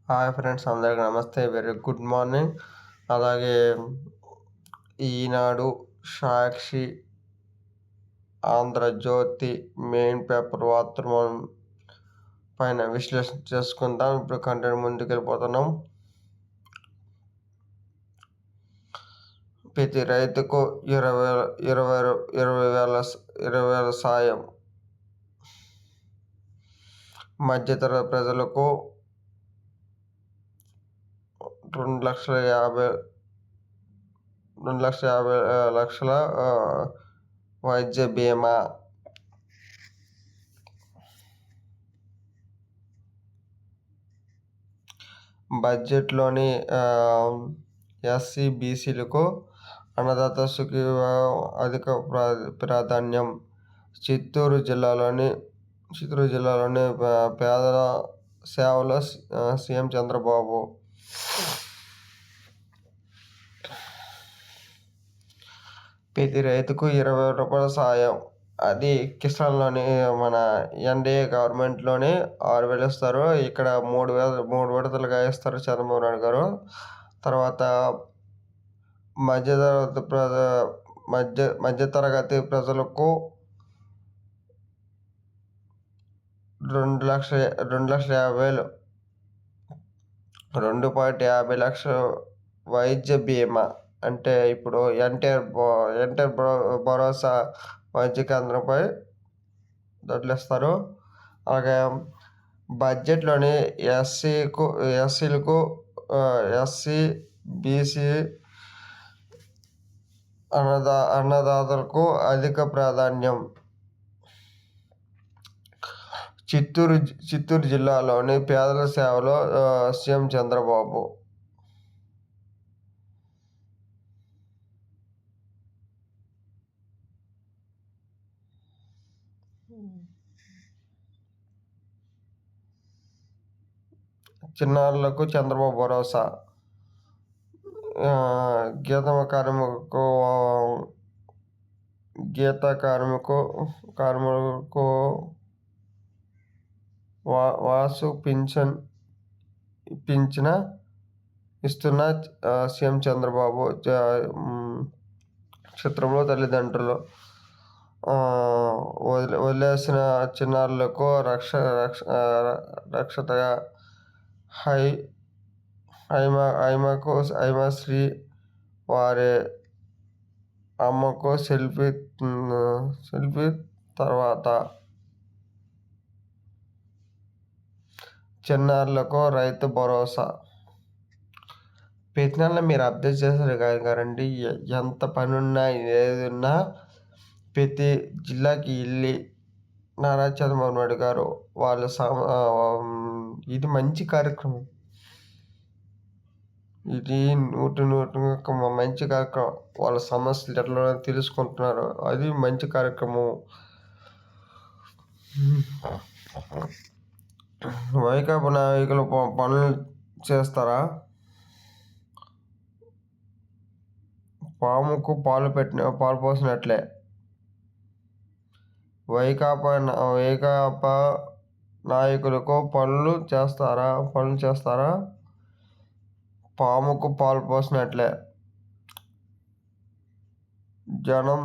Hi friends, అందరికి నమస్తే. Very good morning. అలాగే ఈనాడు, సాక్షి, ఆంధ్రజ్యోతి మెయిన్ పేపర్ వార్తలు పైన విశ్లేషణ చేసుకుందాం. ఇప్పుడు కంటెంట్ ముందుకెళ్ళిపోతున్నాం. ప్రతి రైతుకు 20,000 సాయం, మధ్యతరగతి ప్రజలకు 2,50,000 వైద్య బీమా. బడ్జెట్లోని ఎస్సీ బీసీలకు అన్నదాత సుఖీభావ అధిక ప్రాధాన్యం. చిత్తూరు జిల్లాలోని పేదల సేవలో సీఎం చంద్రబాబు. ప్రతి రైతుకు 20,000 రూపాయల సాయం. అది కిసాన్లోని మన ఎన్డీఏ గవర్నమెంట్లోని 6,000 ఇస్తారు. ఇక్కడ 3 విడతలుగా ఇస్తారు చంద్రబాబు నాయుడు గారు. తర్వాత మధ్యతరగతి ప్రజలకు 2,50,000 2.50 లక్షలు వైద్య బీమా. అంటే ఇప్పుడు ఎన్టీఆర్ భరోసా వైద్య కేంద్రంపై డబ్బులు ఇస్తారు. అలాగే బడ్జెట్లోని ఎస్సీలకు ఎస్సీ బీసీ అన్నదాతలకు అధిక ప్రాధాన్యం. చిత్తూరు జిల్లాలోని పేదల సేవలో సీఎం చంద్రబాబు. చిన్నారులకు చంద్రబాబు భరోసా. గీత కార్మికులకు వాసు పింఛన్ ఇస్తున్న సీఎం చంద్రబాబు. చిత్రంలో తల్లిదండ్రులు వదిలేసిన చిన్నారులకు రక్షతగా హైమశ్రీ వారి అమ్మకు సెల్ఫీ తర్వాత చిన్నారులకు రైతు భరోసా. ప్రతి నెల మీరు అప్డేట్ చేశారు కాదండి. ఎంత పని ఉన్నా ఏదున్నా ప్రతి జిల్లాకి వెళ్ళి నారా చంద్రబాబు నాయుడు గారు ఇది మంచి కార్యక్రమం. ఇది మంచి కార్యక్రమం. వాళ్ళ సమస్యలు ఎట్లా తెలుసుకుంటున్నారు. అది మంచి కార్యక్రమం. వైకాపా నాయకులు పనులు చేస్తారా? పాముకు పాలు పోసినట్లే. వైకాపా నాయకులకు పనులు చేస్తారా? పాముకు పాలు పోసినట్లే. జనం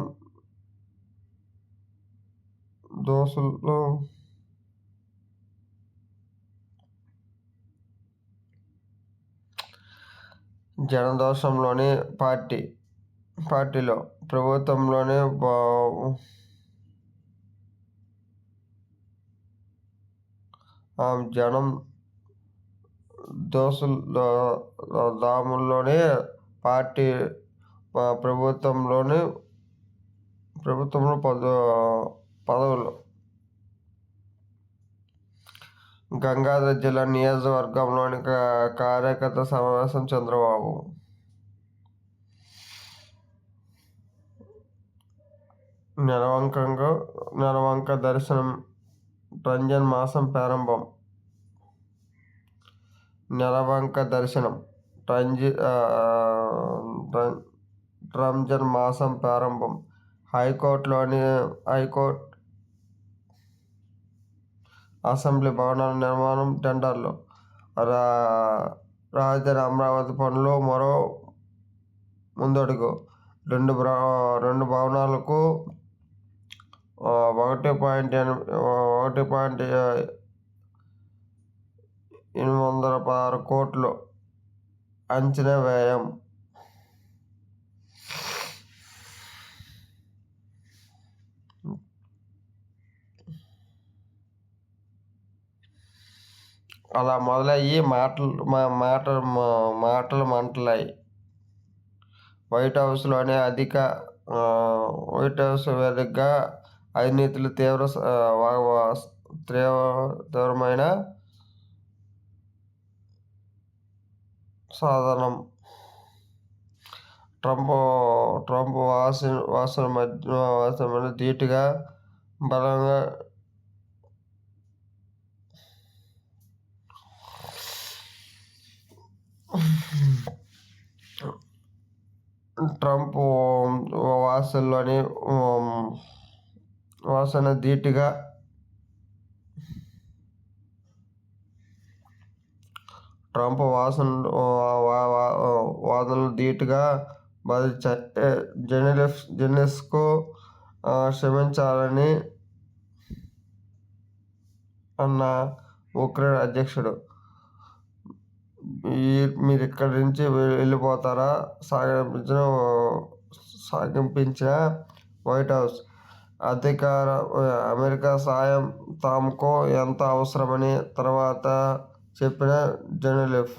జనదోషంలోని పార్టీలో ప్రభుత్వంలోని జనం దాముల్లోనే పార్టీ ప్రభుత్వంలో పదవులు. గంగాధర జిల్లా నియోజకవర్గంలోని కార్యకర్త సమావేశం చంద్రబాబు. నెలవంక దర్శనం రంజాన్ మాసం ప్రారంభం. నెలవంక దర్శనం రంజాన్ మాసం ప్రారంభం. హైకోర్టు అసెంబ్లీ భవనాల నిర్మాణం టెండర్లు. రా రాజధాని అమరావతి పనులు మరో ముందడుగు. రెండు భవనాలకు 1,816 కోట్లు అంచనా వ్యయం. అలా మొదలయ్యి మాటలు మంటలాయి. వైట్ హౌస్ వేదికగా అవినీతిలో తీవ్రమైన సాధనం. ట్రంప్ వాసుల మధ్య ధీటుగా బలంగా ట్రంప్ వాసన ధీటుగా వాదనలు ధీటుగా జెలెన్స్కీకు క్షమించాలని అన్న ఉక్రెయిన్ అధ్యక్షుడు. మీరిక్కడి నుంచి వెళ్ళిపోతారా సాగింపించిన వైట్ హౌస్ అమెరికా సాయం తమకు ఎంత అవసరమని తర్వాత చెప్పిన జెలెన్స్కీ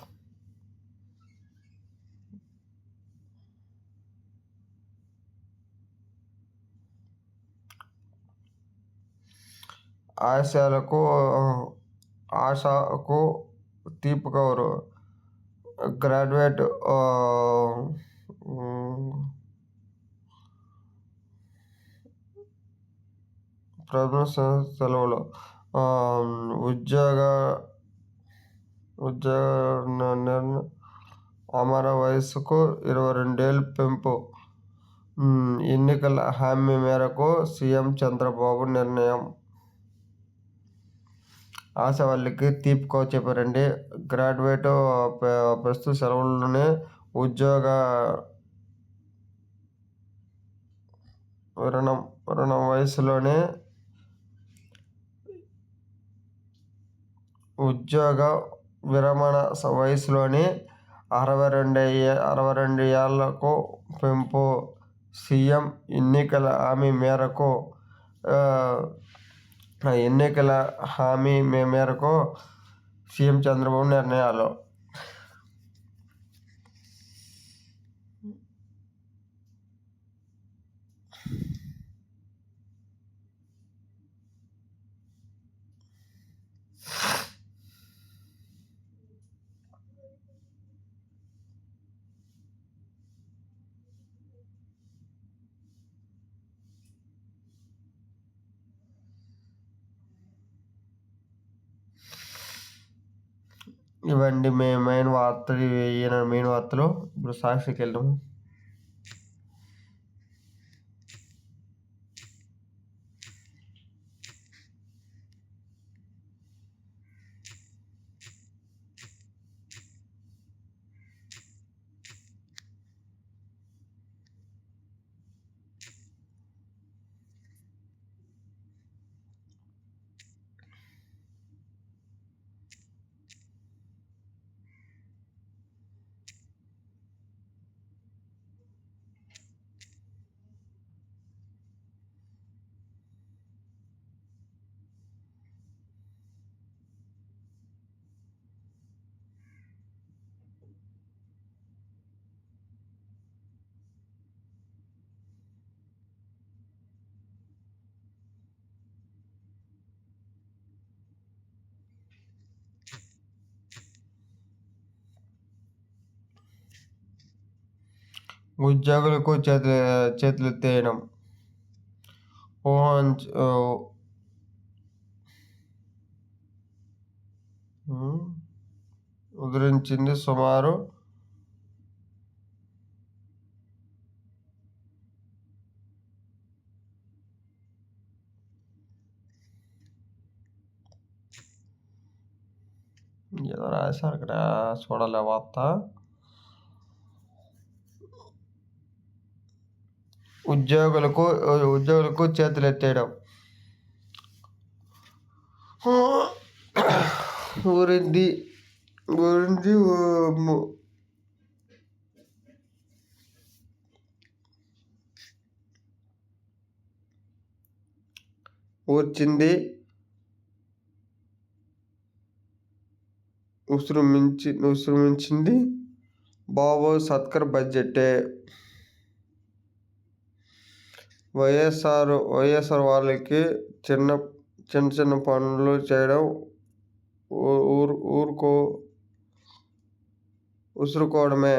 ఆశకు తీపికబురు. గ్రాడ్యుయేట్ ప్రభుత్వ సెలవులు. ఉద్యోగ అమర వయస్సుకు 22 ఏళ్లు పెంపు. ఎన్నికల హామీ మేరకు సీఎం చంద్రబాబు నిర్ణయం. ఆశావల్లికి తీపికబురు చెప్పారండి. గ్రాడ్యుయేట్ ప్రస్తుత సెలవుల్లోనే ఉద్యోగ విరమణ వయసులోనే ఉద్యోగ విరమణ వయసులోనే 62 ఏళ్లకు పెంపు. సీఎం ఎన్నికల హామీ మేరకు సీఎం చంద్రబాబు నిర్ణయాలు. ఇవండి మెయిన్ వార్తలు. ఇప్పుడు సాక్షికి వెళ్దాము. ఉద్యోగులకు చేతులెత్తేయడం ఉద్ధరించింది. సుమారు ఏదో రాశారు ఇక్కడ, చూడాలి వార్త. ఉద్యోగులకు చేతులెత్తేయడం గురించి వచ్చింది. ఉసురుమించింది బాబు సర్కార్ బడ్జెట్టే. వైఎస్ఆర్ వాళ్ళకి చిన్న పనులు చేయడం ఉసురుకోవడమే.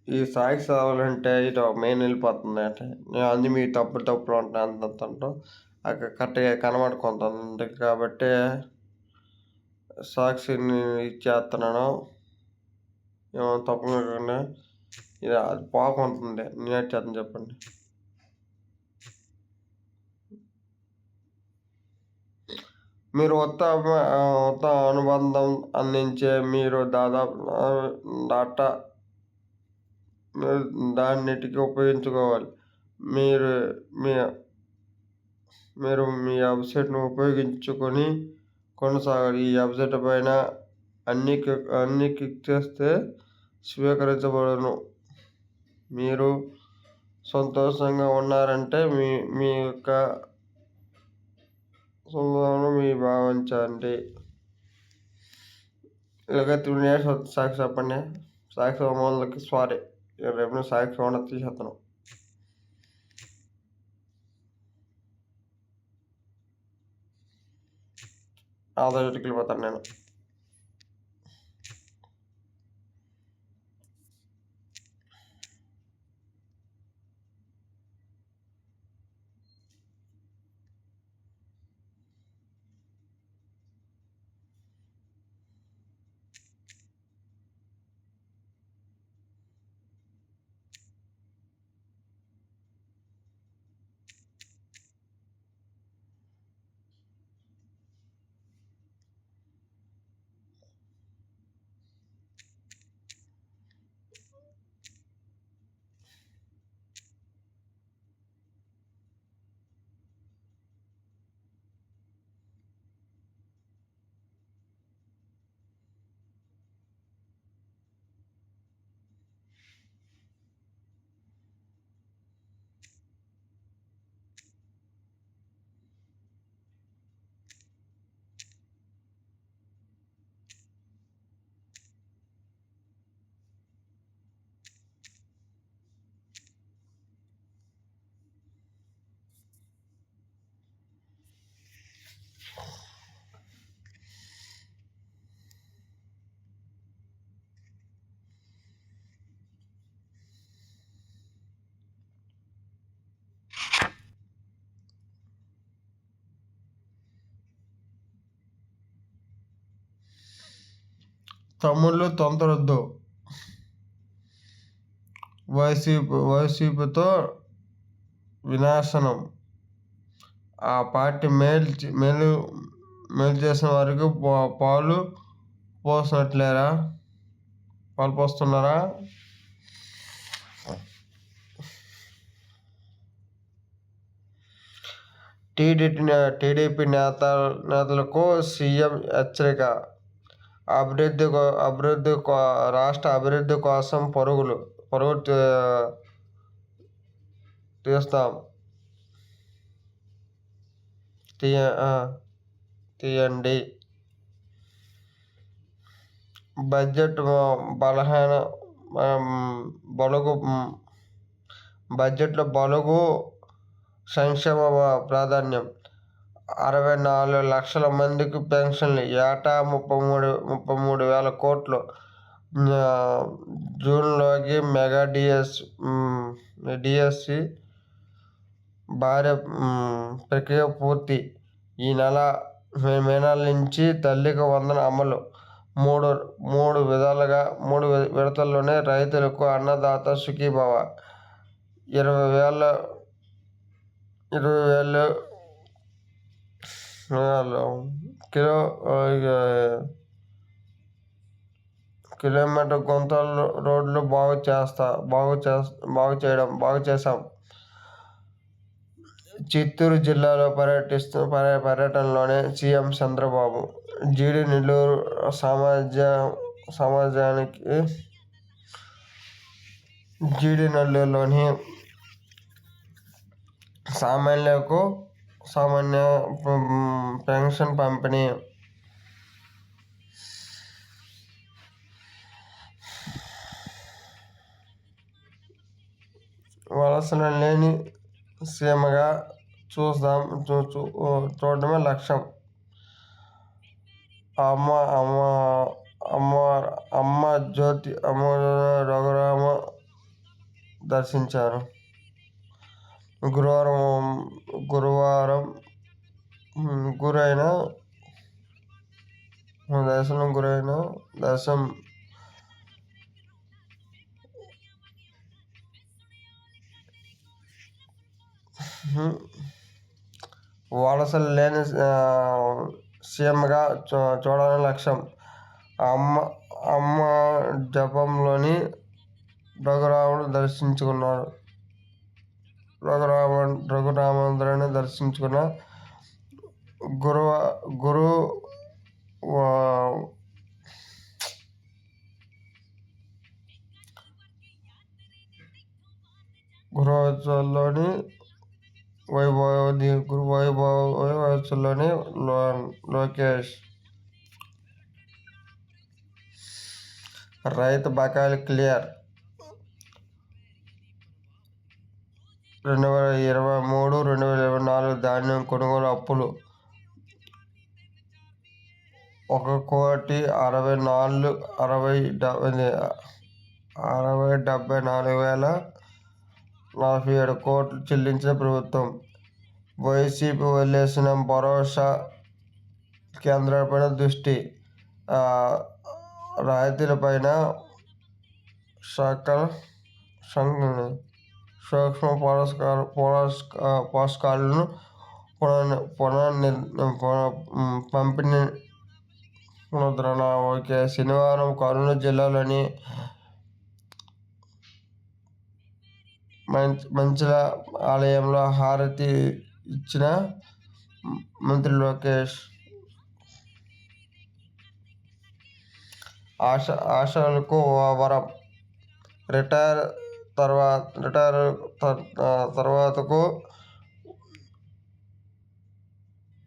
ఈ సాక్షి చదవాలంటే ఇటు మెయిన్ వెళ్ళిపోతుంది అంటే అన్ని మీ తప్పులు ఉంటాయి అంతంటాం అక్కడ కరెక్ట్గా కనబడుకుంటుంది కాబట్టి సాక్షిని ఇచ్చేస్తున్నాను. ఏమో తప్పు కాకుండా ఇది అది పోకుంటుంది. నేనే చేస్తాను చెప్పండి. మీరు ఉత్త అనుబంధం అందించే మీరు దాదాపు దాన్నిటికి ఉపయోగించుకోవాలి. మీరు మీ వెబ్సైట్ను ఉపయోగించుకొని కొనసాగాలి. ఈ వెబ్సైట్ పైన అన్ని క్లిక్ చేస్తే స్వీకరించబడును. మీరు సంతోషంగా ఉన్నారంటే మీ యొక్క మీ భావించండి. ఇలాగ 3 years సాక్షి చెప్పండి. సాక్షి వాళ్ళకి సారీ, రేపు సాక్షి వాళ్ళకి తీసేస్తాను. ఆధార్కి వెళ్ళిపోతాను నేను. తమ్ముళ్ళు తొందరొద్దు. వైసీపీతో వినాశనం. ఆ పార్టీ మేలు చేసిన వారికి పాలు పోస్తున్నారా? టీడీపీ నేతలకు సీఎం హెచ్చరిక. రాష్ట్ర అభివృద్ధి కోసం పరుగులు తీయండి. బడ్జెట్ బడ్జెట్లో బడుగు సంక్షేమ ప్రాధాన్యం. 64 లక్షల మందికి పెన్షన్లు. ఏటా 33,000 కోట్లు. జూన్లోకి మెగా డిఎస్సి భారీ ప్రక్రియ పూర్తి. ఈ నెల మే నుంచి తల్లికి వందనం అమలు. మూడు విడతల్లోనే రైతులకు అన్నదాత సుఖీభవ. 20,000 కిలో కిలోమీటర్ గుంతలు రోడ్లు బాగు చేశాం. చిత్తూరు జిల్లాలో పర్యటనలోనే సీఎం చంద్రబాబు. జీడీ నెల్లూరు జీడీ నెల్లూరులోని సామాన్య పెన్షన్ పంపిణీ. వలసలు లేని సీమగా చూడడమే లక్ష్యం. అమ్మ జ్యోతి రఘురామ దర్శించారు. గురువారం గురైన దర్శనం వలసలు లేని సీమగా చూడాలని లక్ష్యం. అమ్మ జపంలోని రఘురాముడు దర్శించుకున్నారు. రఘురామేంద్రుని దర్శించుకున్న గురువాచల్లోని వైభవలోని లోకేష్. రైతు బకాయిలు క్లియర్. 2023-2024 ధాన్యం కొనుగోలు అప్పులు 1,74,047 కోట్లు చెల్లించిన ప్రభుత్వం. వైసీపీ వదిలేసిన భరోసా కేంద్రాలపైన దృష్టి. రాయితీలపైన సూక్ష్మ పోషకాలను పంపిణీ పునరుద్ధరణ. శనివారం కర్నూలు జిల్లాలోని మంచిల ఆలయంలో హారతి ఇచ్చిన మంత్రి లోకేష్. ఆశలకు వరం. రిటైర్ తర్వాతకు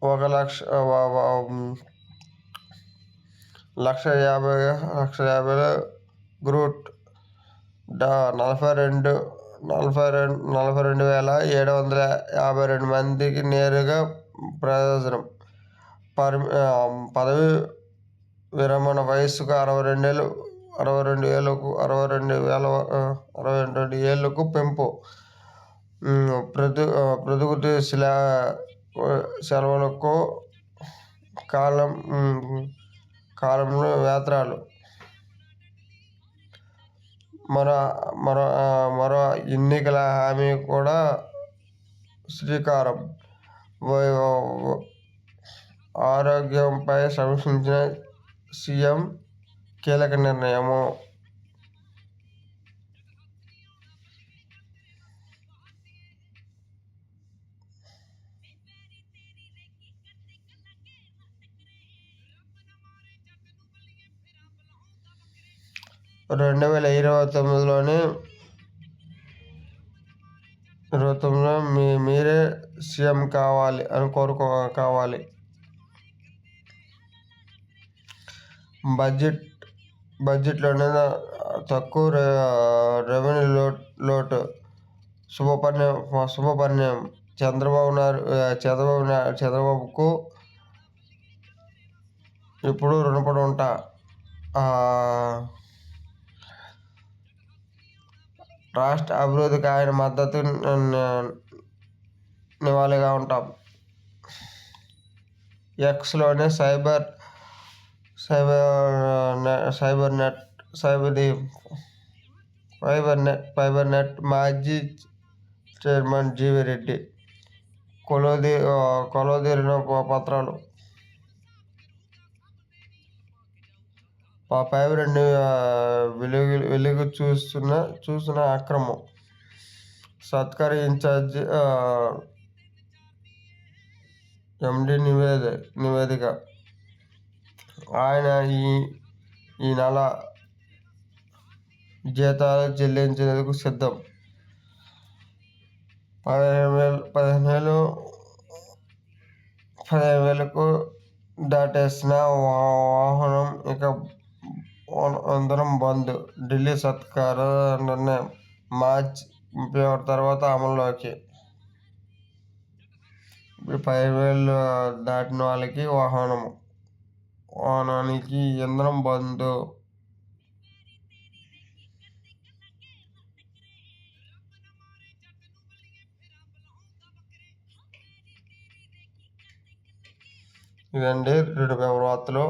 1,50,000 గ్రూట్ 42,752 మందికి నేరుగా ప్రయోజనం. పదవీ విరమణ వయస్సు 62 ఏళ్లకు పెంపు. ప్రకృతి సెలవులకు కాలంలో యాత్రలు. మరో ఎన్నికల హామీ కూడా శ్రీకారం. ఆరోగ్యంపై సమీక్షించిన సీఎం కీలక నిర్ణయం. మీరే సీఎం కావాలి. బడ్జెట్లోనే తక్కువ రెవెన్యూ లోటు. శుభపరిణామం. చంద్రబాబుకు ఇప్పుడు రుణపడి ఉంటా. రాష్ట్ర అభివృద్ధికి ఆయన మద్దతు నివాళిగా ఉంటాం. ఎక్స్లోని ఫైబర్ నెట్ మాజీ చైర్మన్ జీవి రెడ్డి. కొలువుదీరిన పత్రాలు. ప్రైవేట్ వెలుగు చూసిన అక్రమం. సత్కార్ ఇన్ఛార్జి ఎండి నివేదిక. ఆయన ఈ నెల జీతాలు చెల్లించేందుకు సిద్ధం. 15,000కు దాటేసిన వాహనం ఇక అందరం బంద్. ఢిల్లీ సర్కార్ నిర్ణయం మార్చి 31 తర్వాత అమల్లోకి. 15,000 దాటిన వాళ్ళకి వాహనానికి ఇంధనం బంద్. ఇదండి 2 పేపర్ వార్తలు.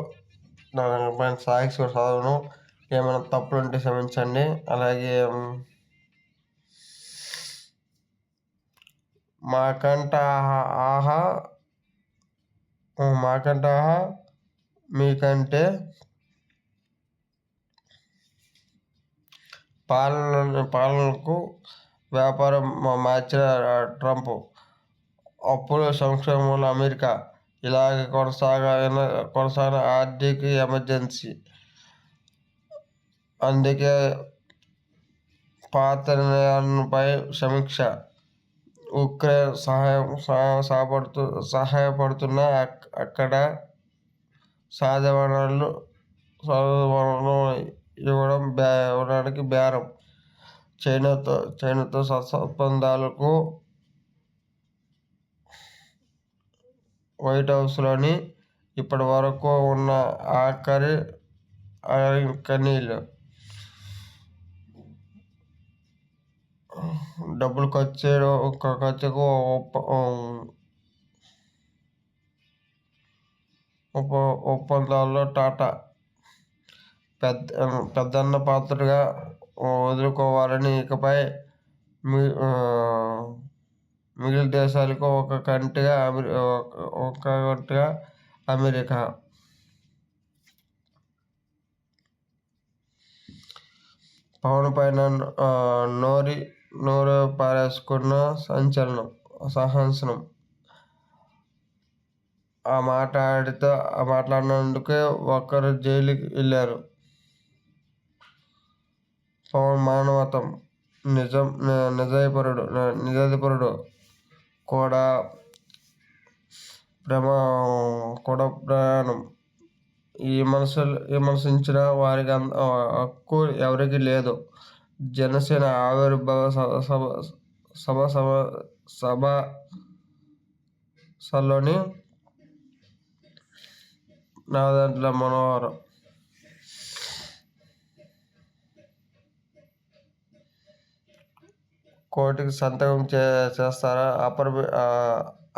దానిపైన సాక్షి చదవను. ఏమైనా తప్పులు ఉంటే క్షమించండి. అలాగే మాకంట ఆహా మీకంటే పాలనకు వ్యాపారం మార్చిన ట్రంప్. అప్పులు సంక్షేమంలో అమెరికా. ఇలాగే కొనసాగిన ఆర్థిక ఎమర్జెన్సీ. అందుకే పాత నిర్ణయాలపై సమీక్ష. ఉక్రెయిన్ సహాయపడుతున్న అక్కడ సహజ వనరులు ఇవ్వడానికి బేరం. చైనాతో సత్సంబంధాలకు వైట్ హౌస్లోని ఇప్పటి వరకు ఉన్న ఆఖరి కన్నీళ్లు. డబ్బులు ఖర్చుకు ఒప్పందాల్లో టాటా పెద్దన్న పాత్రగా వదులుకోవాలని, ఇకపై మిగిలిన దేశాలకు ఒక కంటిగా అమెరికా. పవన్ పైన నోరు పారేసుకున్న సహనం. మాట్లాడినందుకే ఒకరు జైలుకి వెళ్ళారు. పవన్ మానవతం, నిజాయితీపరుడు కూడా ప్రయాణం. విమర్శించిన వారికి హక్కు ఎవరికీ లేదు. జనసేన ఆవిర్భావ సభలోని నాదెండ్ల మనోహర్. కోర్టుకి సంతకం చేస్తారా?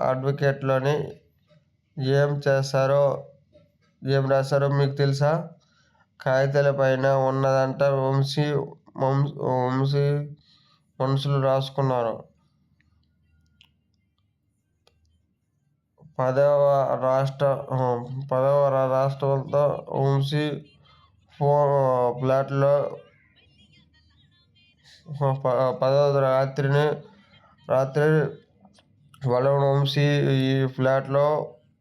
అడ్వకేట్లోని ఏం రాశారో మీకు తెలుసా? కాగితాల పైన ఉన్నదంతా మనుషులు రాసుకున్నారు. 10వ రాష్ట్రంతో వంశీ ఫ్లాట్లో 10వ రాత్రి వలవన్ వంశీ ఈ ఫ్లాట్లో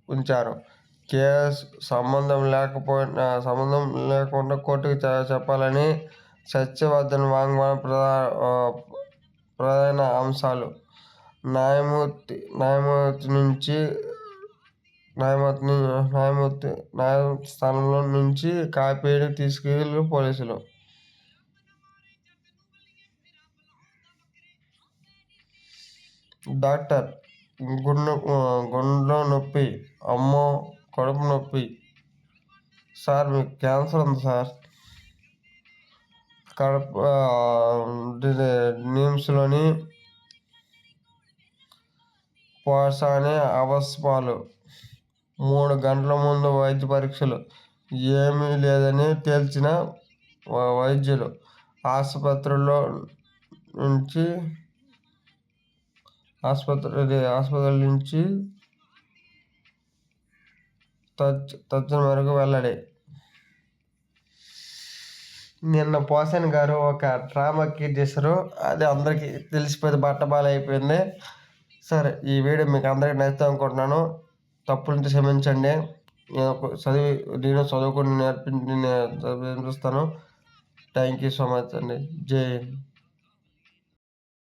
ఉంచారు. కేసు సంబంధం లేకుండా కోర్టుకు చెప్పాలని సత్యవర్ధన్ వాంగ్మూలం ప్రధాన అంశాలు. న్యాయస్థానంలో నుంచి కాపీని తీసుకెళ్లి పోలీసులు. డాక్టర్ గుండెలో నొప్పి, అమ్మో కడుపు నొప్పి, సార్ మీకు క్యాన్సర్ ఉంది సార్. నిమ్స్లోని పోసాని అవస్థపాలు. 3 గంటల ముందు వైద్య పరీక్షలు. ఏమీ లేదని తేల్చిన వైద్యులు ఆసుపత్రిలో నుంచి హాస్పిటల్ నుంచి తక్షణ వరకు వెళ్ళాలి. నిన్న పోసాని గారు ఒక డ్రామా క్రియేట్ చేశారు. అది అందరికీ తెలిసిపోయింది, బట్టబాల అయిపోయింది. సరే, ఈ వీడియో మీకు అందరికీ నచ్చుతాం అనుకుంటున్నాను. తప్పులుంటే క్షమించండి. నేను చదువుకుని నేర్పిస్తాను. థ్యాంక్ యూ సో మచ్ అండి. జై హింద్.